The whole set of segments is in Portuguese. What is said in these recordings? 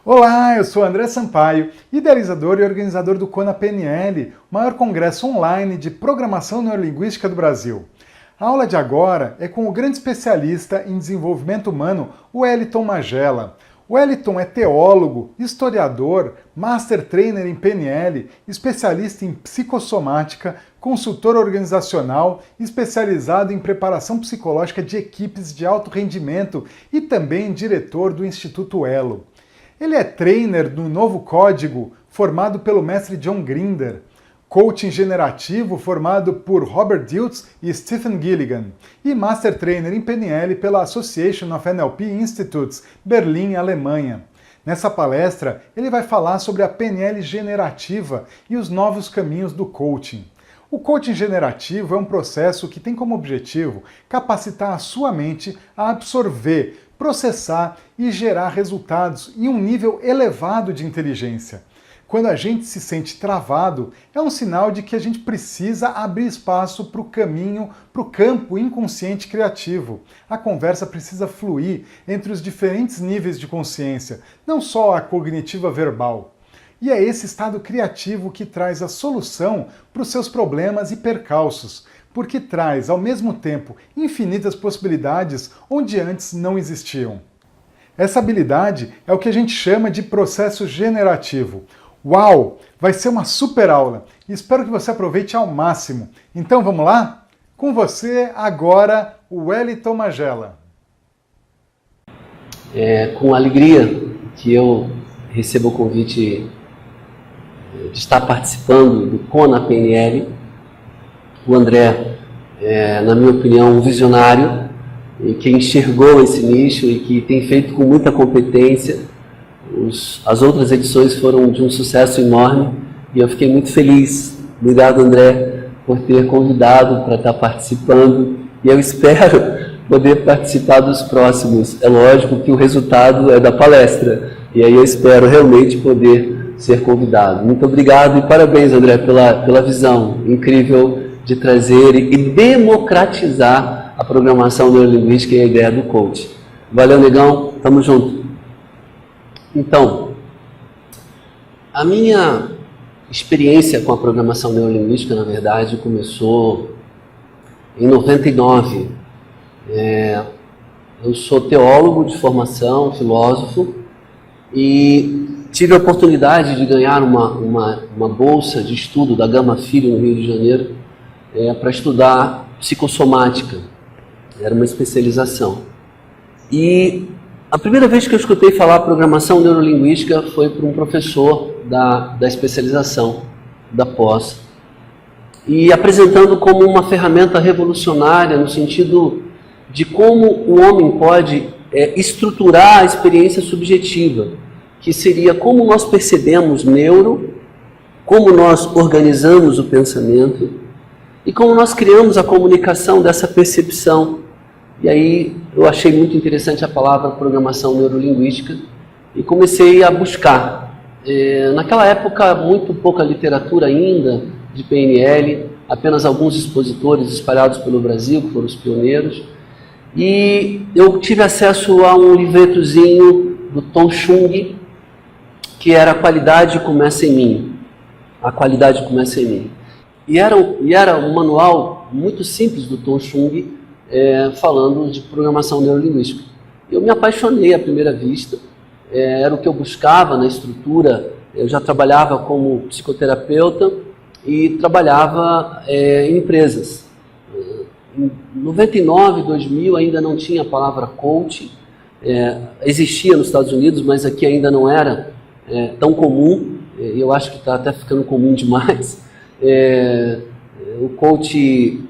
Olá, eu sou André Sampaio, idealizador e organizador do Kona PNL, o maior congresso online de programação neurolinguística do Brasil. A aula de agora é com o grande especialista em desenvolvimento humano, o Wellington Magela. O Wellington é teólogo, historiador, master trainer em PNL, especialista em psicossomática, consultor organizacional, especializado em preparação psicológica de equipes de alto rendimento e também diretor do Instituto Elo. Ele é trainer no Novo Código, formado pelo mestre John Grinder, coaching generativo formado por Robert Dilts e Stephen Gilligan, e Master Trainer em PNL pela Association of NLP Institutes, Berlim, Alemanha. Nessa palestra, ele vai falar sobre a PNL generativa e os novos caminhos do coaching. O coaching generativo é um processo que tem como objetivo capacitar a sua mente a absorver, processar e gerar resultados em um nível elevado de inteligência. Quando a gente se sente travado, é um sinal de que a gente precisa abrir espaço para o caminho, para o campo inconsciente criativo. A conversa precisa fluir entre os diferentes níveis de consciência, não só a cognitiva verbal. E é esse estado criativo que traz a solução para os seus problemas e percalços, porque traz, ao mesmo tempo, infinitas possibilidades onde antes não existiam. Essa habilidade é o que a gente chama de processo generativo. Uau! Vai ser uma super aula e espero que você aproveite ao máximo. Então vamos lá? Com você, agora, o Wellington Magela. É com alegria que eu recebo o convite de estar participando do Kona PNL. O André, na minha opinião, um visionário que enxergou esse nicho e que tem feito com muita competência. As outras edições foram de um sucesso enorme e eu fiquei muito feliz. Obrigado, André, por ter convidado para estar participando e eu espero poder participar dos próximos. É lógico que o resultado é da palestra e aí eu espero realmente poder ser convidado. Muito obrigado e parabéns, André, pela visão incrível de trazer e democratizar a programação neurolinguística e a ideia do coach. Valeu, negão, tamo junto. Então, a minha experiência com a programação neurolinguística, na verdade, começou em 99. Eu sou teólogo de formação, filósofo, e tive a oportunidade de ganhar uma bolsa de estudo da Gama Filho, no Rio de Janeiro, para estudar psicossomática. Era uma especialização. E a primeira vez que eu escutei falar programação neurolinguística foi por um professor da especialização, da pós, e apresentando como uma ferramenta revolucionária no sentido de como o homem pode estruturar a experiência subjetiva, que seria como nós percebemos neuro, como nós organizamos o pensamento e como nós criamos a comunicação dessa percepção. E aí eu achei muito interessante a palavra programação neurolinguística e comecei a buscar. Naquela época, muito pouca literatura ainda de PNL, apenas alguns expositores espalhados pelo Brasil, que foram os pioneiros. E eu tive acesso a um livretozinho do Tom Chung, que era A Qualidade Começa em Mim. A Qualidade Começa em Mim. E era um manual muito simples do Tom Chung, falando de programação neurolinguística. Eu me apaixonei à primeira vista, era o que eu buscava na estrutura. Eu já trabalhava como psicoterapeuta e trabalhava em empresas. Em 99, 2000 ainda não tinha a palavra coach, existia nos Estados Unidos, mas aqui ainda não era tão comum, eu acho que está até ficando comum demais. O coach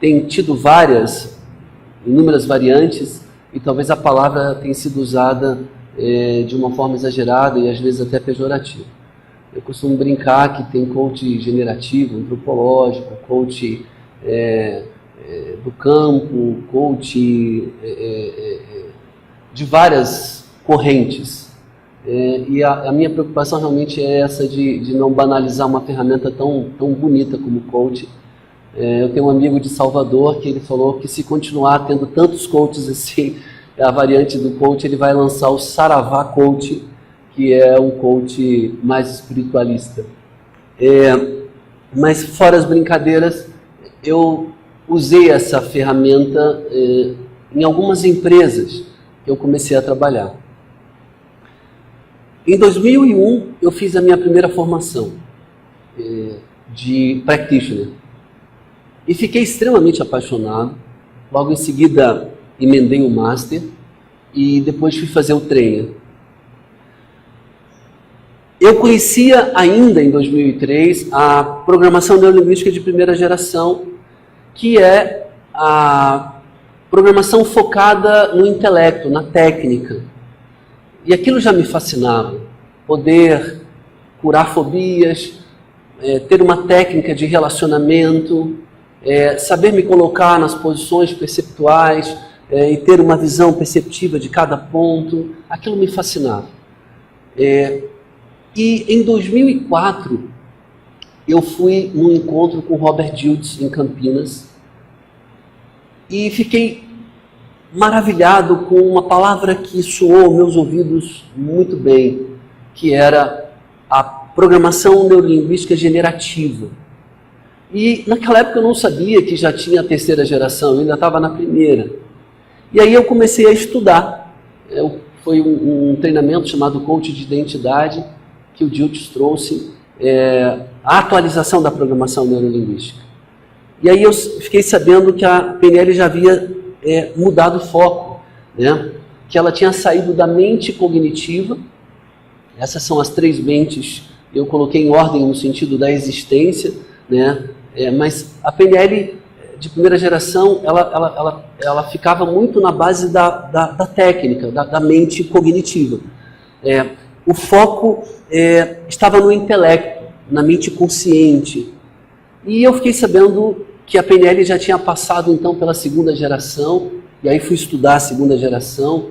tem tido inúmeras variantes e talvez a palavra tenha sido usada de uma forma exagerada e às vezes até pejorativa. Eu costumo brincar que tem coach generativo, antropológico, coach do campo, coach de várias correntes. E a minha preocupação realmente é essa de não banalizar uma ferramenta tão bonita como o coach. Eu tenho um amigo de Salvador que ele falou que se continuar tendo tantos coaches assim, é a variante do coach, ele vai lançar o Saravá Coach, que é um coach mais espiritualista. Mas fora as brincadeiras, eu usei essa ferramenta em algumas empresas que eu comecei a trabalhar. Em 2001, eu fiz a minha primeira formação de practitioner. E fiquei extremamente apaixonado. Logo em seguida, emendei o Master e depois fui fazer o Trainer. Eu conhecia ainda, em 2003, a programação neurolinguística de primeira geração, que é a programação focada no intelecto, na técnica. E aquilo já me fascinava. Poder curar fobias, ter uma técnica de relacionamento, saber me colocar nas posições perceptuais e ter uma visão perceptiva de cada ponto. Aquilo me fascinava. E em 2004, eu fui num encontro com o Robert Dilts em Campinas e fiquei maravilhado com uma palavra que soou aos meus ouvidos muito bem, que era a programação neurolinguística generativa. E naquela época eu não sabia que já tinha a terceira geração, eu ainda estava na primeira. E aí eu comecei a estudar. Foi um treinamento chamado Coach de Identidade, que o Dilts trouxe a atualização da programação neurolinguística. E aí eu fiquei sabendo que a PNL já havia mudado o foco, né? Que ela tinha saído da mente cognitiva. Essas são as três mentes, eu coloquei em ordem no sentido da existência, né? Mas a PNL de primeira geração, ela ficava muito na base da técnica, da mente cognitiva. O foco estava no intelecto, na mente consciente. E eu fiquei sabendo que a PNL já tinha passado então pela segunda geração, e aí fui estudar a segunda geração,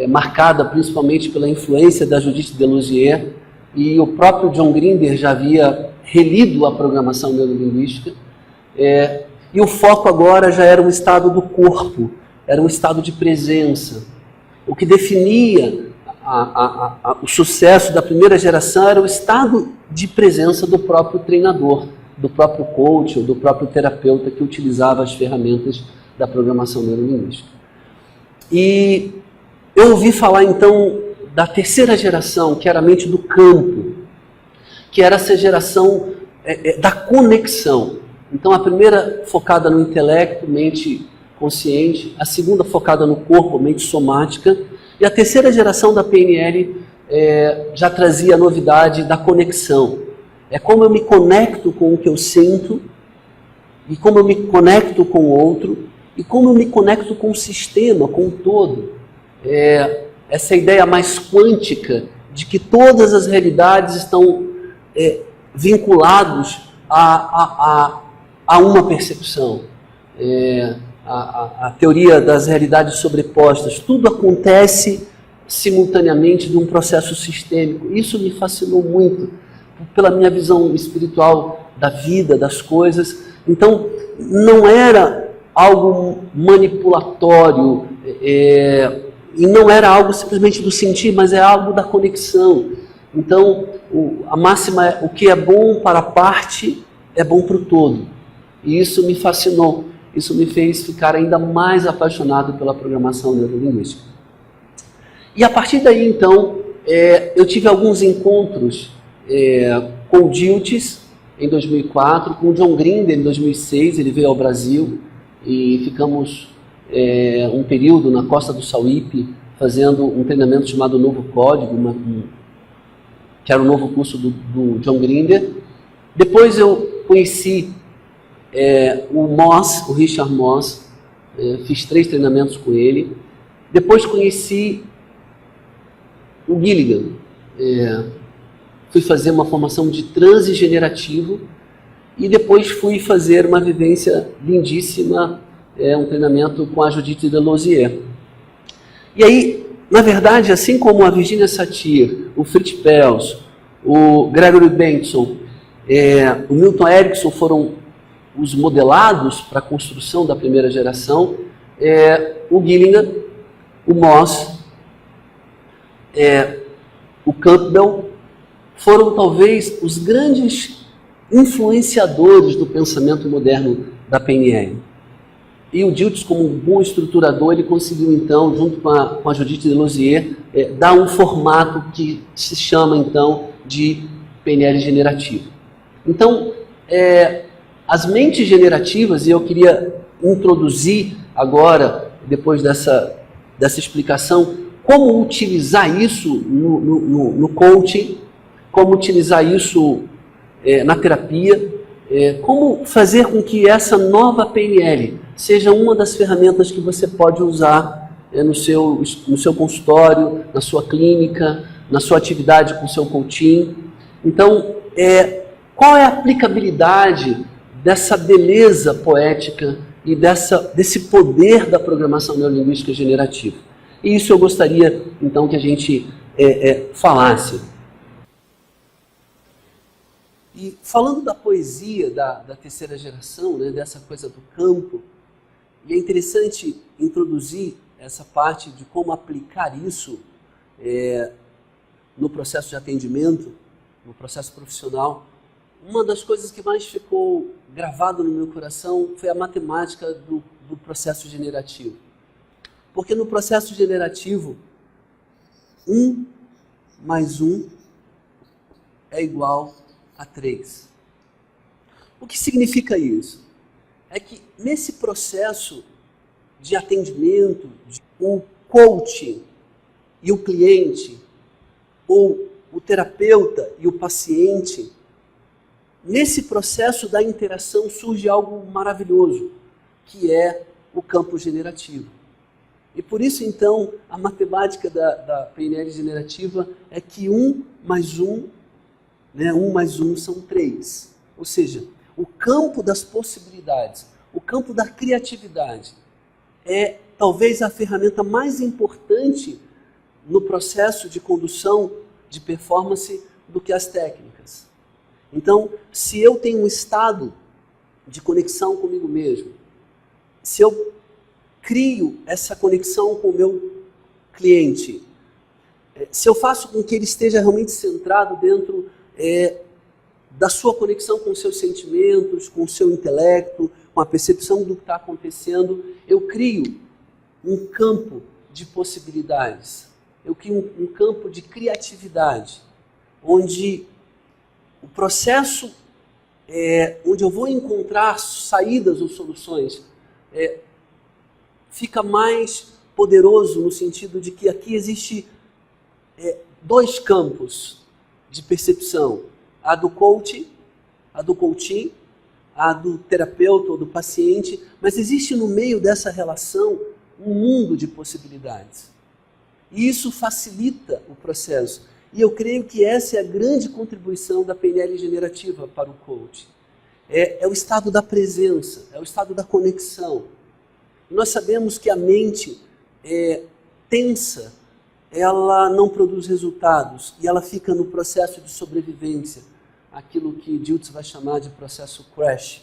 marcada principalmente pela influência da Judith Delusier, e o próprio John Grinder já havia relido a programação neurolinguística, e o foco agora já era um estado do corpo, era um estado de presença. O que definia o sucesso da primeira geração era o estado de presença do próprio treinador, do próprio coach ou do próprio terapeuta que utilizava as ferramentas da programação neurolinguística. E eu ouvi falar então da terceira geração, que era a mente do campo, que era essa geração da conexão. Então a primeira focada no intelecto, mente consciente, a segunda focada no corpo, mente somática, e a terceira geração da PNL já trazia a novidade da conexão. É como eu me conecto com o que eu sinto, e como eu me conecto com o outro, e como eu me conecto com o sistema, com o todo. Essa ideia mais quântica de que todas as realidades estão vinculadas a uma percepção. A teoria das realidades sobrepostas, tudo acontece simultaneamente de um processo sistêmico. Isso me fascinou muito, pela minha visão espiritual da vida, das coisas. Então, não era algo manipulatório, e não era algo simplesmente do sentir, mas é algo da conexão. Então, a máxima é: o que é bom para a parte é bom para o todo. E isso me fascinou. Isso me fez ficar ainda mais apaixonado pela programação neurolinguística. E a partir daí, então, eu tive alguns encontros com o Dilts em 2004, com o John Grinder em 2006, ele veio ao Brasil e ficamos um período na Costa do Sauípe fazendo um treinamento chamado Novo Código, que era o novo curso do John Grinder. Depois eu conheci o Richard Moss, fiz 3 treinamentos com ele. Depois conheci o Gilligan, fui fazer uma formação de transe generativo e depois fui fazer uma vivência lindíssima, um treinamento com a Judith Delusier. E aí, na verdade, assim como a Virginia Satir, o Fritz Perls, o Gregory Bateson, o Milton Erickson foram os modelados para a construção da primeira geração, o Gilligan, o Moss, o Campbell, foram talvez os grandes influenciadores do pensamento moderno da PNL. E o Dilthey, como um bom estruturador, ele conseguiu então, junto com a Judith Delosier, dar um formato que se chama então de PNL generativa. Então, as mentes generativas, e eu queria introduzir agora, depois dessa explicação, como utilizar isso no coaching, como utilizar isso na terapia, como fazer com que essa nova PNL seja uma das ferramentas que você pode usar no seu consultório, na sua clínica, na sua atividade com o seu coaching. Então, qual é a aplicabilidade dessa beleza poética e desse poder da programação neurolinguística generativa? E isso eu gostaria, então, que a gente falasse. E falando da poesia da terceira geração, né, dessa coisa do campo, e é interessante introduzir essa parte de como aplicar isso no processo de atendimento, no processo profissional. Uma das coisas que mais ficou gravado no meu coração foi a matemática do processo generativo. Porque no processo generativo, 1 mais 1 é igual a 3. O que significa isso? É que nesse processo de atendimento, o coach e o cliente, ou o terapeuta e o paciente, nesse processo da interação surge algo maravilhoso, que é o campo generativo. E por isso, então, a matemática da PNL generativa é que 1 mais 1, né, 1 mais 1 são 3. Ou seja, o campo das possibilidades, o campo da criatividade é talvez a ferramenta mais importante no processo de condução de performance do que as técnicas. Então, se eu tenho um estado de conexão comigo mesmo, se eu crio essa conexão com o meu cliente, se eu faço com que ele esteja realmente centrado dentro da sua conexão com os seus sentimentos, com o seu intelecto, com a percepção do que está acontecendo, eu crio um campo de possibilidades, eu crio um campo de criatividade, onde o processo, onde eu vou encontrar saídas ou soluções, fica mais poderoso no sentido de que aqui existe dois campos de percepção, a do coaching, a do terapeuta ou do paciente, mas existe no meio dessa relação um mundo de possibilidades. E isso facilita o processo. E eu creio que essa é a grande contribuição da PNL generativa para o coaching. É o estado da presença, é o estado da conexão. Nós sabemos que a mente tensa, ela não produz resultados e ela fica no processo de sobrevivência, aquilo que Dilthey vai chamar de processo crash.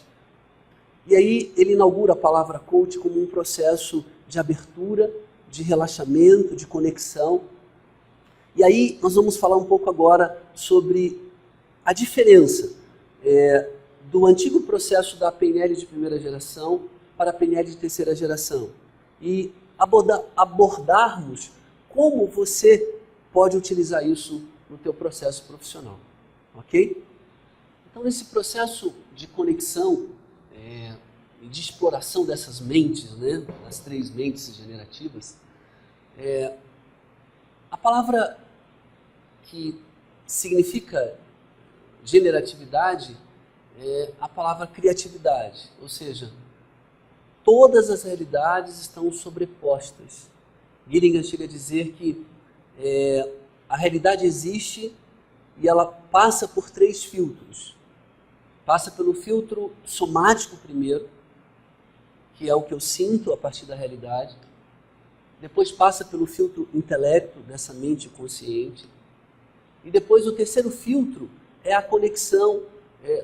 E aí ele inaugura a palavra coach como um processo de abertura, de relaxamento, de conexão. E aí nós vamos falar um pouco agora sobre a diferença do antigo processo da PNL de primeira geração para a PNL de terceira geração. E abordarmos como você pode utilizar isso no teu processo profissional. Ok? Então, nesse processo de conexão e de exploração dessas mentes, né, das três mentes generativas, a palavra que significa generatividade é a palavra criatividade, ou seja, todas as realidades estão sobrepostas. Gilligan chega a dizer que a realidade existe e ela passa por 3 filtros. Passa pelo filtro somático primeiro, que é o que eu sinto a partir da realidade. Depois passa pelo filtro intelecto, dessa mente consciente. E depois o terceiro filtro é a conexão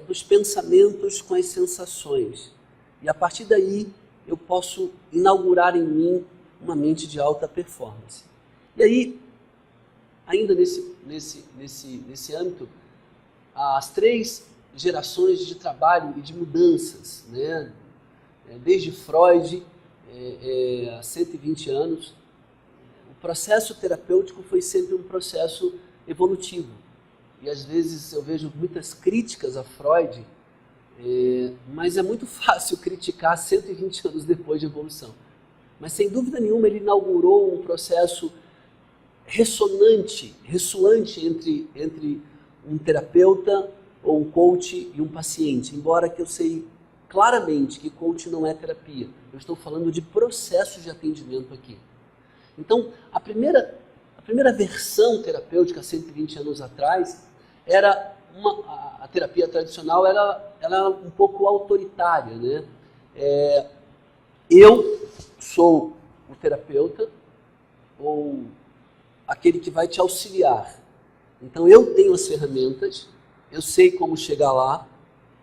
dos pensamentos com as sensações. E a partir daí eu posso inaugurar em mim uma mente de alta performance. E aí, ainda nesse âmbito, as 3 gerações de trabalho e de mudanças, né? Desde Freud, há 120 anos, o processo terapêutico foi sempre um processo evolutivo. E às vezes eu vejo muitas críticas a Freud, mas é muito fácil criticar 120 anos depois de evolução. Mas sem dúvida nenhuma ele inaugurou um processo ressoante entre um terapeuta ou um coach e um paciente, embora que eu sei claramente que coach não é terapia. Eu estou falando de processos de atendimento aqui. Então, a primeira versão terapêutica, 120 anos atrás, era a terapia tradicional era um pouco autoritária, né? Eu sou o terapeuta ou aquele que vai te auxiliar. Então eu tenho as ferramentas, eu sei como chegar lá,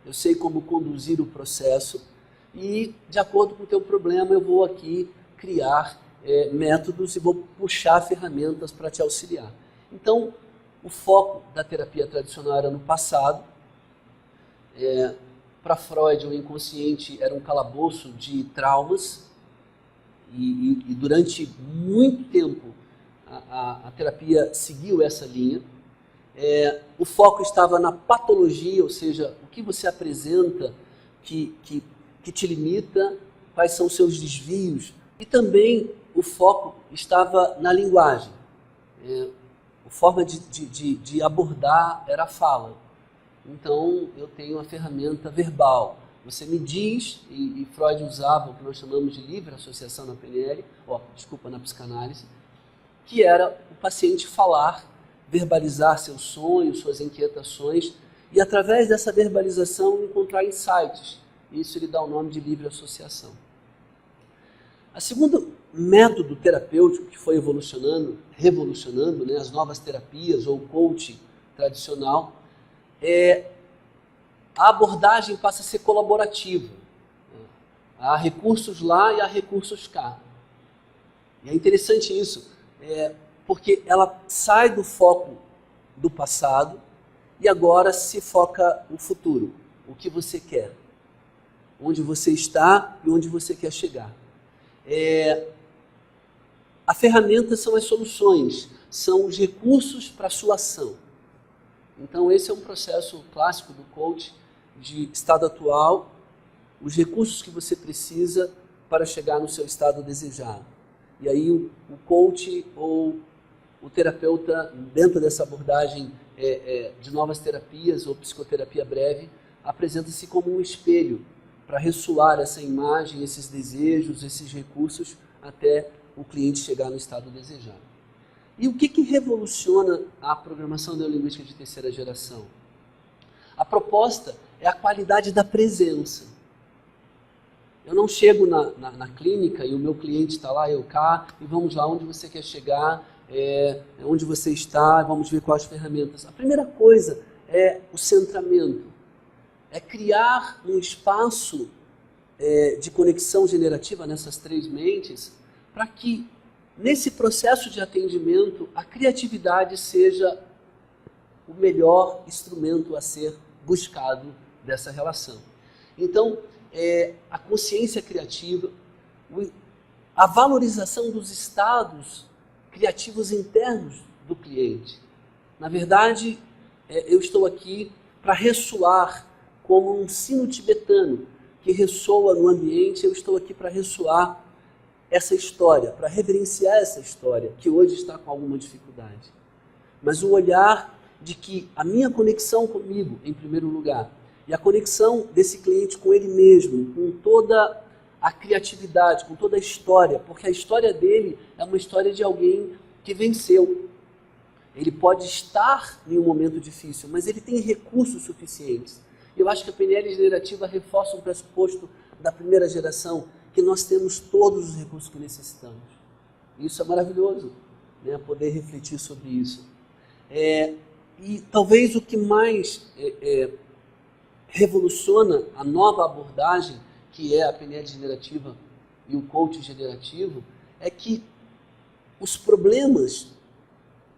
eu sei como conduzir o processo e, de acordo com o teu problema, eu vou aqui criar métodos e vou puxar ferramentas para te auxiliar. Então, o foco da terapia tradicional era no passado. Para Freud, o inconsciente era um calabouço de traumas e durante muito tempo a terapia seguiu essa linha. O foco estava na patologia, ou seja, o que você apresenta que te limita, quais são os seus desvios. E também o foco estava na linguagem. A forma de abordar era a fala. Então, eu tenho a ferramenta verbal. Você me diz, e Freud usava o que nós chamamos de livre associação na PNL, na psicanálise, que era o paciente falar, verbalizar seus sonhos, suas inquietações, e através dessa verbalização encontrar insights. Isso ele dá o nome de livre associação. A segundo método terapêutico que foi revolucionando, né, as novas terapias ou coaching tradicional, a abordagem passa a ser colaborativa. Há recursos lá e há recursos cá. E é interessante isso, porque ela sai do foco do passado e agora se foca no futuro. O que você quer, onde você está e onde você quer chegar. A ferramenta são as soluções, são os recursos para a sua ação. Então esse é um processo clássico do coach, de estado atual, os recursos que você precisa para chegar no seu estado desejado. E aí o coach ou o terapeuta, dentro dessa abordagem de novas terapias ou psicoterapia breve, apresenta-se como um espelho para ressoar essa imagem, esses desejos, esses recursos, até o cliente chegar no estado desejado. E o que revoluciona a programação neurolinguística de terceira geração? A proposta é a qualidade da presença. Eu não chego na clínica e o meu cliente está lá, eu cá, e vamos lá, onde você quer chegar, onde você está, vamos ver quais ferramentas. A primeira coisa é o centramento, é criar um espaço de conexão generativa nessas 3 mentes, para que nesse processo de atendimento a criatividade seja o melhor instrumento a ser buscado dessa relação. Então, a consciência criativa, a valorização dos estados criativos internos do cliente. Na verdade, eu estou aqui para ressoar como um sino tibetano que ressoa no ambiente. Eu estou aqui para ressoar essa história, para reverenciar essa história, que hoje está com alguma dificuldade. Mas o olhar de que a minha conexão comigo, em primeiro lugar, e a conexão desse cliente com ele mesmo, com toda a criatividade, com toda a história, porque a história dele é uma história de alguém que venceu. Ele pode estar em um momento difícil, mas ele tem recursos suficientes. Eu acho que a PNL generativa reforça um pressuposto da primeira geração, que nós temos todos os recursos que necessitamos. Isso é maravilhoso, né? Poder refletir sobre isso. E talvez o que mais revoluciona a nova abordagem, que é a PNL generativa e o coaching generativo, é que os problemas,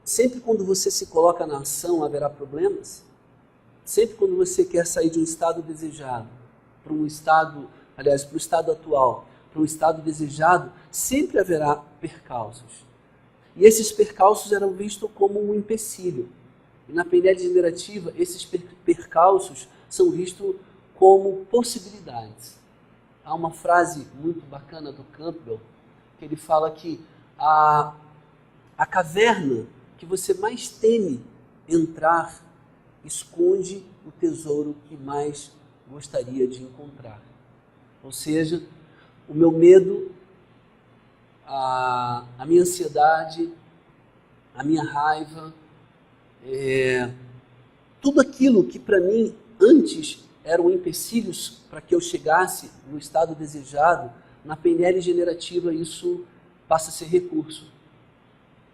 sempre quando você se coloca na ação, haverá problemas. Sempre quando você quer sair de um estado desejado para um estado, aliás, para o estado atual, para um estado desejado, sempre haverá percalços. E esses percalços eram vistos como um empecilho. E na PNL generativa, esses percalços são vistos como possibilidades. Há uma frase muito bacana do Campbell, que ele fala que a caverna que você mais teme entrar esconde o tesouro que mais gostaria de encontrar. Ou seja, o meu medo, a minha ansiedade, a minha raiva, tudo aquilo que para mim antes eram empecilhos para que eu chegasse no estado desejado, na PNL generativa isso passa a ser recurso,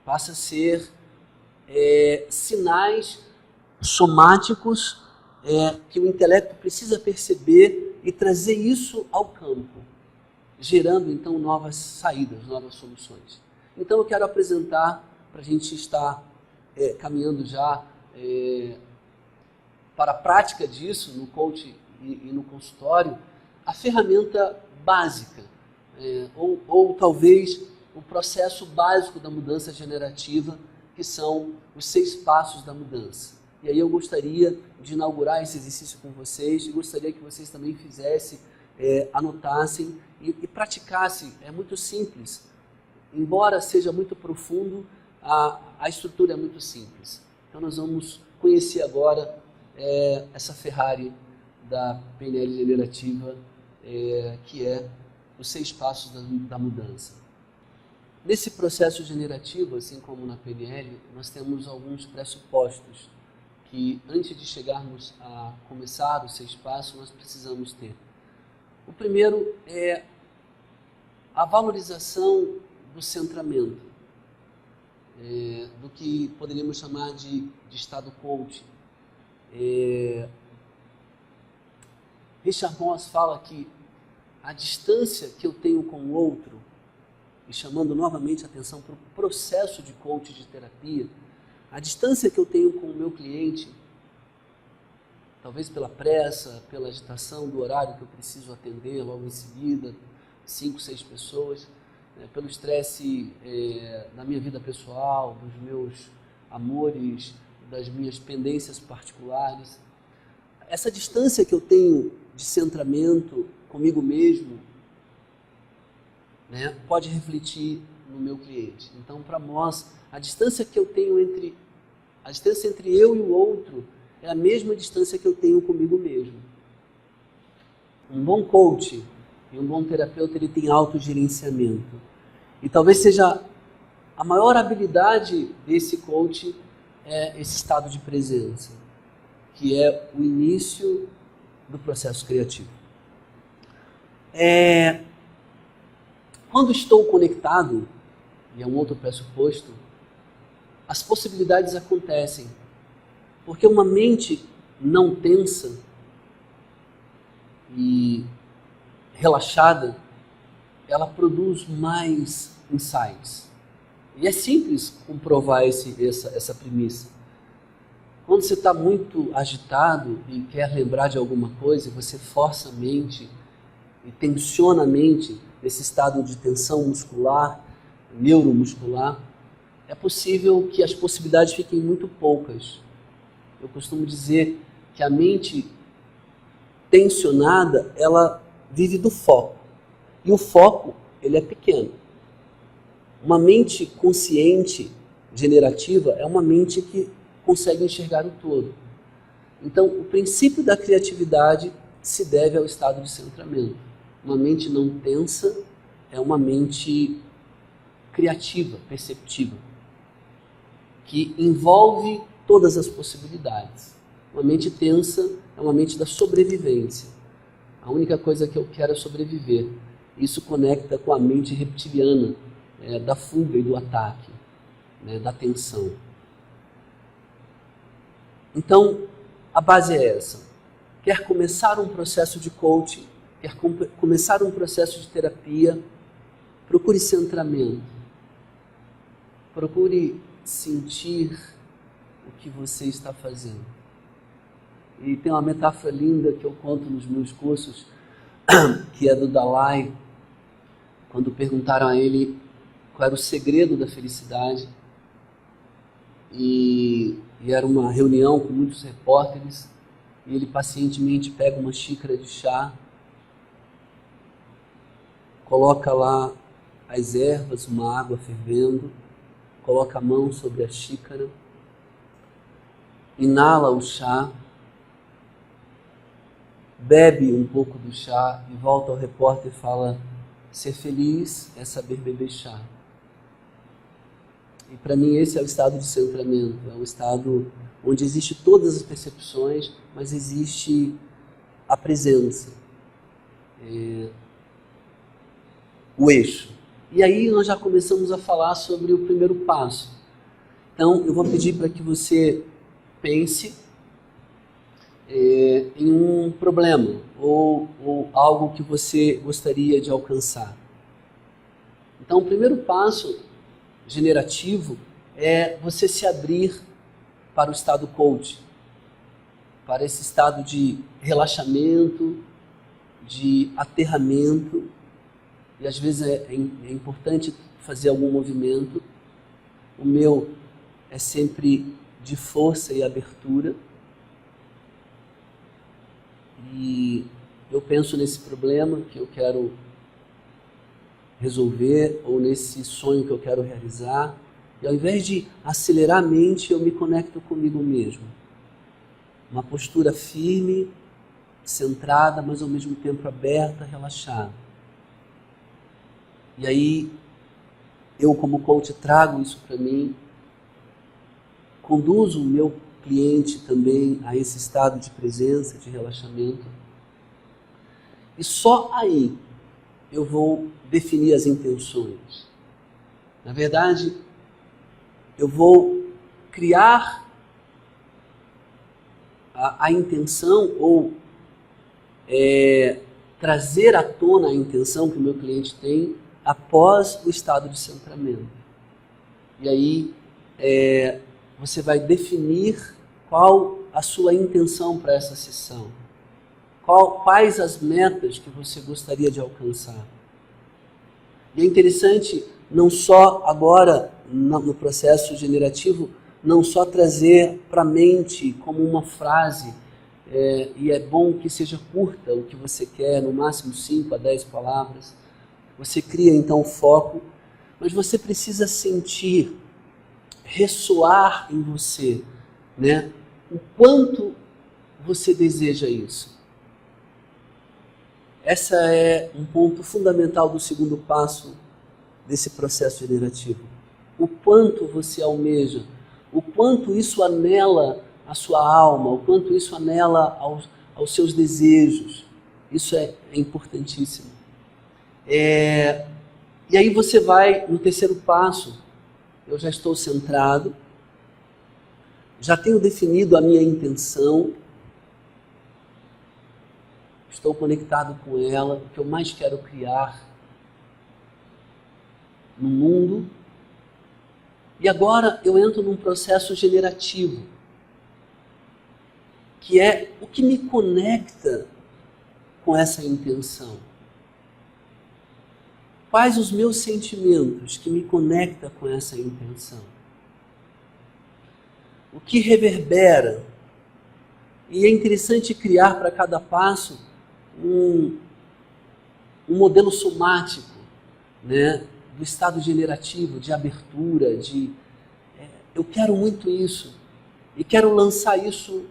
passa a ser sinais somáticos que o intelecto precisa perceber e trazer isso ao campo, gerando então novas saídas, novas soluções. Então eu quero apresentar, para a gente estar caminhando já para a prática disso no coaching e no consultório, a ferramenta básica, ou talvez o processo básico da mudança generativa, que são os 6 passos da mudança. E aí eu gostaria de inaugurar esse exercício com vocês e gostaria que vocês também fizessem, anotassem e praticassem. É muito simples. Embora seja muito profundo, a estrutura é muito simples. Então nós vamos conhecer agora essa Ferrari da PNL generativa, que é os 6 passos da mudança. Nesse processo generativo, assim como na PNL, nós temos alguns pressupostos que, antes de chegarmos a começar os 6 passos, nós precisamos ter. O primeiro é a valorização do centramento, do que poderíamos chamar de estado coaching. Richard Moss fala que a distância que eu tenho com o outro, e chamando novamente a atenção para o processo de coaching de terapia, a distância que eu tenho com o meu cliente, talvez pela pressa, pela agitação do horário que eu preciso atender logo em seguida, 5, 6 pessoas, pelo estresse da minha vida pessoal, dos meus amores, das minhas pendências particulares. Essa distância que eu tenho de centramento comigo mesmo, pode refletir no meu cliente. Então, para nós, a distância que eu tenho entre eu e o outro é a mesma distância que eu tenho comigo mesmo. Um bom coach e um bom terapeuta, ele tem autogerenciamento. E talvez seja a maior habilidade desse coach esse estado de presença, que é o início do processo criativo. Quando estou conectado, e é um outro pressuposto, as possibilidades acontecem. Porque uma mente não tensa e relaxada, ela produz mais insights. E é simples comprovar essa premissa. Quando você está muito agitado e quer lembrar de alguma coisa, você força a mente e tensiona a mente nesse estado de tensão muscular, neuromuscular, é possível que as possibilidades fiquem muito poucas. Eu costumo dizer que a mente tensionada, ela vive do foco. E o foco, ele é pequeno. Uma mente consciente, generativa, é uma mente que consegue enxergar o todo. Então, o princípio da criatividade se deve ao estado de centramento. Uma mente não tensa é uma mente criativa, perceptiva, que envolve todas as possibilidades. Uma mente tensa é uma mente da sobrevivência. A única coisa que eu quero é sobreviver. Isso conecta com a mente reptiliana, da fuga e do ataque, da tensão. Então, a base é essa. Quer começar um processo de coaching, quer começar um processo de terapia, procure procure centramento. Procure sentir o que você está fazendo. E tem uma metáfora linda que eu conto nos meus cursos, que é do Dalai, quando perguntaram a ele qual era o segredo da felicidade. E era uma reunião com muitos repórteres, e ele pacientemente pega uma xícara de chá, coloca lá as ervas, uma água fervendo, coloca a mão sobre a xícara, inala o chá, bebe um pouco do chá e volta ao repórter e fala: ser feliz é saber beber chá. E para mim esse é o estado de centramento, é um estado onde existe todas as percepções, mas existe a presença, o eixo. E aí nós já começamos a falar sobre o primeiro passo. Então eu vou pedir para que você pense em um problema ou algo que você gostaria de alcançar. Então o primeiro passo generativo é você se abrir para o estado coach, para esse estado de relaxamento, de aterramento, e às vezes é importante fazer algum movimento. O meu é sempre de força e abertura, e eu penso nesse problema que eu quero resolver, ou nesse sonho que eu quero realizar, e ao invés de acelerar a mente, eu me conecto comigo mesmo. Uma postura firme, centrada, mas ao mesmo tempo aberta, relaxada. E aí, eu como coach trago isso para mim, conduzo o meu cliente também a esse estado de presença, de relaxamento, e só aí eu vou definir as intenções. Na verdade, eu vou criar a intenção, ou trazer à tona a intenção que o meu cliente tem após o estado de centramento. E aí você vai definir qual a sua intenção para essa sessão. Quais as metas que você gostaria de alcançar. E é interessante, não só agora, no processo generativo, não só trazer para a mente como uma frase, e é bom que seja curta o que você quer, no máximo 5 a 10 palavras. Você cria então o foco, mas você precisa sentir, ressoar em você, né, o quanto você deseja isso. Essa é um ponto fundamental do segundo passo desse processo generativo. O quanto você almeja, o quanto isso anela a sua alma, o quanto isso anela aos seus desejos. Isso é importantíssimo. E aí você vai no terceiro passo. Eu já estou centrado, já tenho definido a minha intenção, estou conectado com ela, o que eu mais quero criar no mundo. E agora eu entro num processo generativo, que é o que me conecta com essa intenção. Quais os meus sentimentos que me conectam com essa intenção? O que reverbera? E é interessante criar para cada passo um modelo somático, né, do estado generativo, de abertura, eu quero muito isso, e quero lançar isso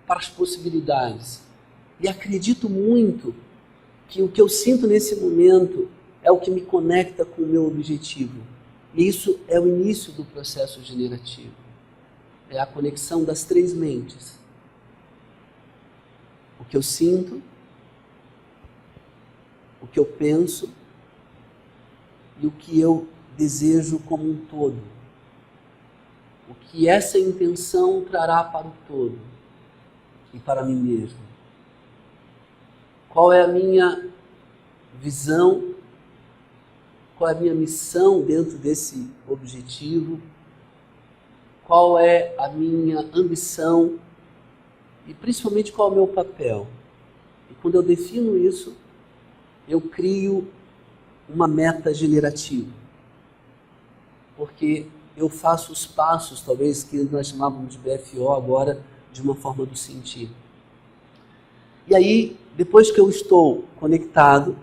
para as possibilidades. E acredito muito que o que eu sinto nesse momento é o que me conecta com o meu objetivo. E isso é o início do processo generativo. É a conexão das três mentes. O que eu sinto, o que eu penso e o que eu desejo como um todo. O que essa intenção trará para o todo e para mim mesmo. Qual é a minha visão qual é a minha missão dentro desse objetivo, qual é a minha ambição e principalmente qual é o meu papel. E quando eu defino isso, eu crio uma meta generativa. Porque eu faço os passos, talvez, que nós chamávamos de BFO agora, de uma forma do sentir. E aí, depois que eu estou conectado,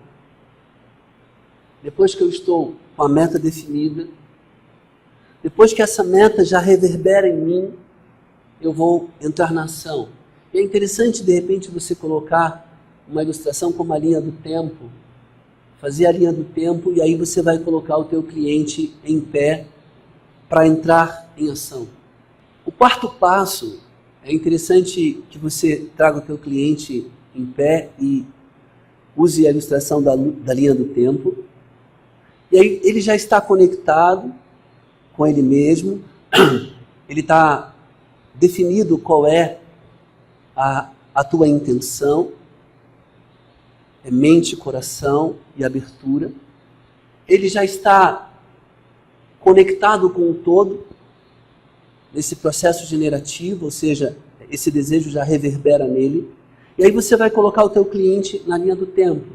depois que eu estou com a meta definida, depois que essa meta já reverbera em mim, eu vou entrar na ação. E é interessante, de repente, você colocar uma ilustração como a linha do tempo, fazer a linha do tempo e aí você vai colocar o teu cliente em pé para entrar em ação. O quarto passo, é interessante que você traga o teu cliente em pé e use a ilustração da linha do tempo. E aí ele já está conectado com ele mesmo, ele está definido qual é a tua intenção, é mente, coração e abertura. Ele já está conectado com o todo, nesse processo generativo, ou seja, esse desejo já reverbera nele. E aí você vai colocar o teu cliente na linha do tempo.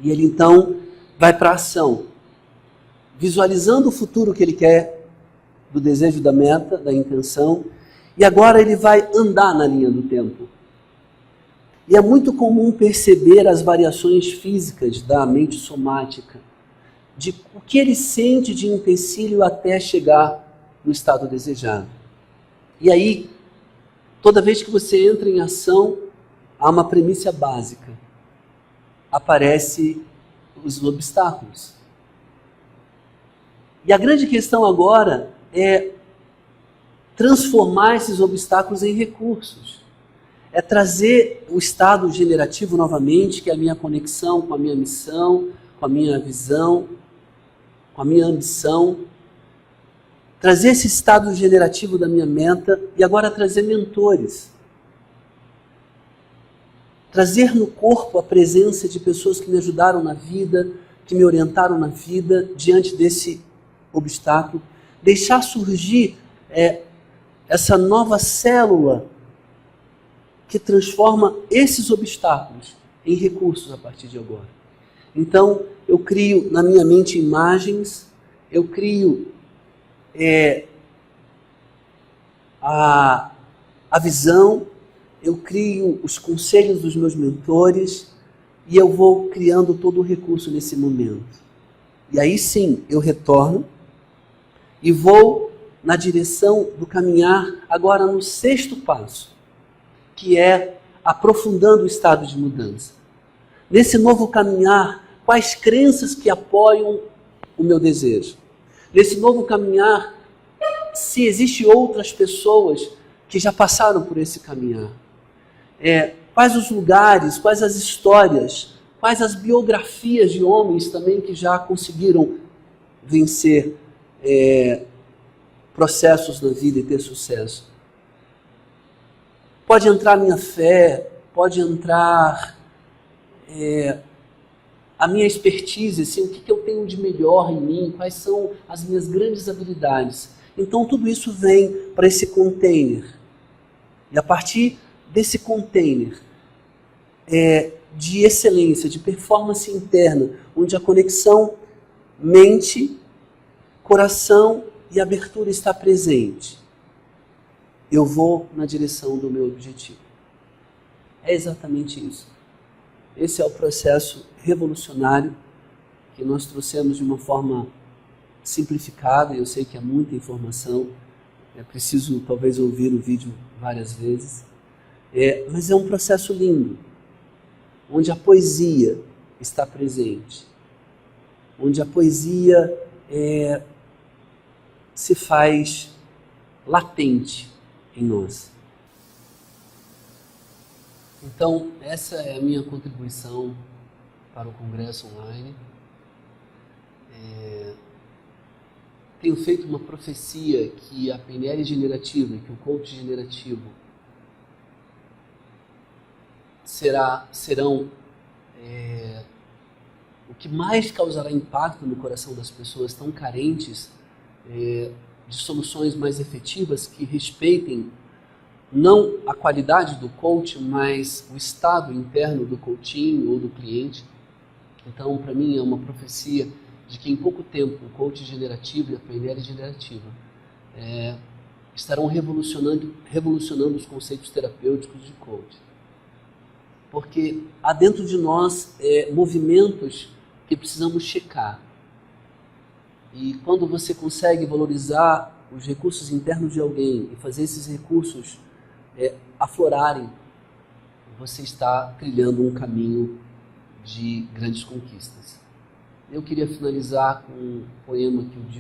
E ele então vai para a ação, visualizando o futuro que ele quer, do desejo, da meta, da intenção. E agora ele vai andar na linha do tempo. E é muito comum perceber as variações físicas da mente somática, de o que ele sente de empecilho até chegar no estado desejado. E aí, toda vez que você entra em ação, há uma premissa básica. Aparecem os obstáculos. E a grande questão agora é transformar esses obstáculos em recursos. É trazer o estado generativo novamente, que é a minha conexão com a minha missão, com a minha visão, com a minha ambição. Trazer esse estado generativo da minha meta e agora trazer mentores. Trazer no corpo a presença de pessoas que me ajudaram na vida, que me orientaram na vida diante desse obstáculo. Deixar surgir essa nova célula que transforma esses obstáculos em recursos a partir de agora. Então, eu crio na minha mente imagens, eu crio a visão, eu crio os conselhos dos meus mentores e eu vou criando todo o recurso nesse momento. E aí sim, eu retorno e vou na direção do caminhar agora no sexto passo, que é aprofundando o estado de mudança. Nesse novo caminhar, quais crenças que apoiam o meu desejo? Nesse novo caminhar, se existem outras pessoas que já passaram por esse caminhar. Quais os lugares, quais as histórias, quais as biografias de homens também que já conseguiram vencer processos na vida e ter sucesso. Pode entrar a minha fé, pode entrar a minha expertise, assim, o que eu tenho de melhor em mim, quais são as minhas grandes habilidades. Então tudo isso vem para esse container. E a partir desse container de excelência, de performance interna, onde a conexão mente, coração e abertura está presente, eu vou na direção do meu objetivo. É exatamente isso. Esse é o processo revolucionário que nós trouxemos de uma forma simplificada. Eu sei que é muita informação, é preciso talvez ouvir o vídeo várias vezes, mas é um processo lindo, onde a poesia está presente, onde a poesia se faz latente em nós. Então, essa é a minha contribuição para o Congresso Online. Tenho feito uma profecia que a PNL generativa, que o coach generativo serão o que mais causará impacto no coração das pessoas tão carentes de soluções mais efetivas que respeitem não a qualidade do coach, mas o estado interno do coaching ou do cliente. Então, para mim, é uma profecia de que em pouco tempo o coach generativo e a PNL generativa estarão revolucionando os conceitos terapêuticos de coach. Porque há dentro de nós movimentos que precisamos checar. E quando você consegue valorizar os recursos internos de alguém e fazer esses recursos aflorarem, você está trilhando um caminho de grandes conquistas. Eu queria finalizar com um poema que o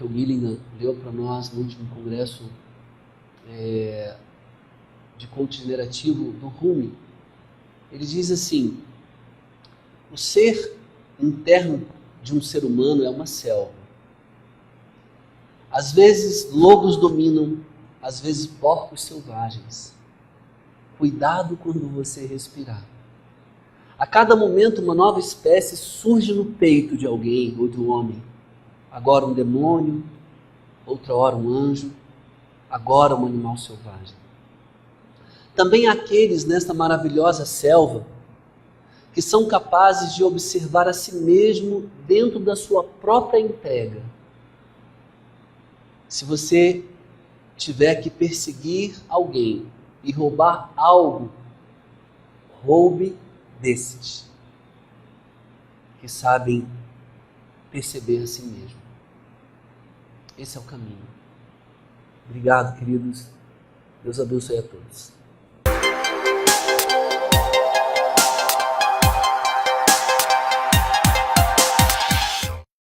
Gilligan leu para nós no último congresso de coach generativo do Rumi. Ele diz assim: o ser interno de um ser humano é uma selva. Às vezes lobos dominam, às vezes porcos selvagens. Cuidado quando você respirar. A cada momento uma nova espécie surge no peito de alguém ou de um homem. Agora um demônio, outra hora um anjo, agora um animal selvagem. Também há aqueles nesta maravilhosa selva que são capazes de observar a si mesmo dentro da sua própria entrega. Se você tiver que perseguir alguém e roubar algo, roube desses que sabem perceber a si mesmo. Esse é o caminho. Obrigado, queridos. Deus abençoe a todos.